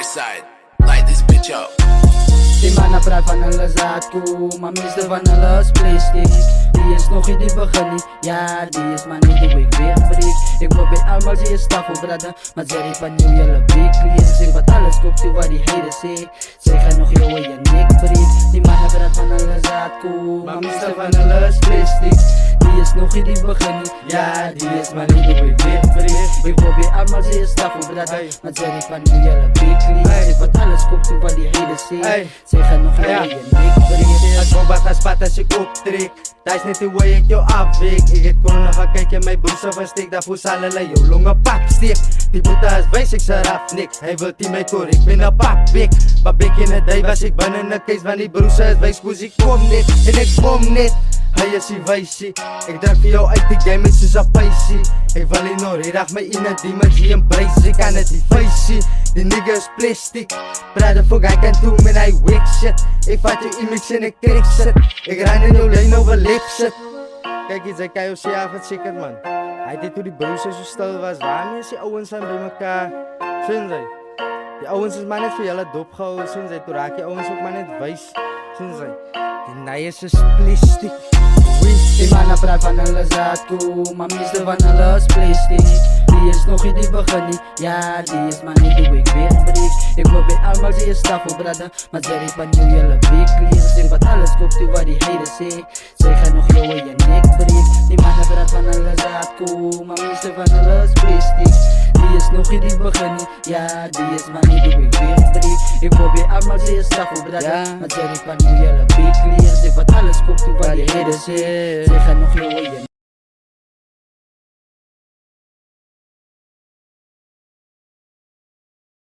Northside, light this bitch up. Die mannen praat van hulle zaadkoe, maar meeste van hulle is plastic. Die is nog niet die begin nie, ja die is maar niet hoe ik wegbreek. Ik wil bij allemaal zie je staffel brada, maar zeg ik van nu jullie weekly. Zeg wat alles koopt u wat die heden zegt, zij gaan nog jou in je nek breek. Die mannen praat van hulle zaadkoe, maar meeste van hulle is plastic. Die is nog niet die begin nie, ja die is maar niet hoe ik wegbreek. Ik wil bij allemaal zie je staffel brada, maar zeg ik van nu jullie weekly. Zeg wat alles koopt u wat die heden zegt, zij gaan nog jou in je nek breek. As kom wat gespat as ek optrek, daar is net die way ek jou afweek. Ek het kon nog kyk en my broers versteek, daarvoor sal hulle jou longe pap steek. Die boete is wys ek sy raf nik, hy wil die my korek, ben a papbek. Babek in 'n day was ek binne 'n keis, want die broers is wys koes ek kom net, en ek kom net. Hy is die wysie, ek druk vir jou uit die game soos 'n pysie. Ek wil nie nou redag my in 'n dimensie embrace, ek kan dit nie vysie. Die nigga is plastic, praat of hy kan doen en hy wake shit. Ek vat jou image en ek trek shit, ek ran in jou lane over lip shit. Kijk eens, hy kan jou sê af het seker man. Hy het dit toe die broers so stil was, waarmee is die ouwens aan by mekaar? Sien sy, die ouwens is maar net vir julle dopgehou, sien sy, toe raak die ouwens ook maar net wys, sien sy. Die neies is plastic. Die mannen praat van hulle zaadkoe, maar meeste van hulle is plastic. Die is nog niet die begin nie, ja die is maar niet hoe ik wegbreek. Ik wil bij allemaal zie je staffel brada, maar zeg ik van nu jullie weekly. Zeg wat alles koopt u wat die heden zegt, zij gaan nog jou in je nek breek. Die mannen praat van hulle zaadkoe, maar meeste van hulle is plastic. Die is nog niet die begin nie, ja die is maar niet hoe ik wegbreek. Ik wil bij allemaal zie je staffel brada, maar zeg ik van nu jullie weekly. Zeg wat alles koopt u wat die heden zegt, zij gaan nog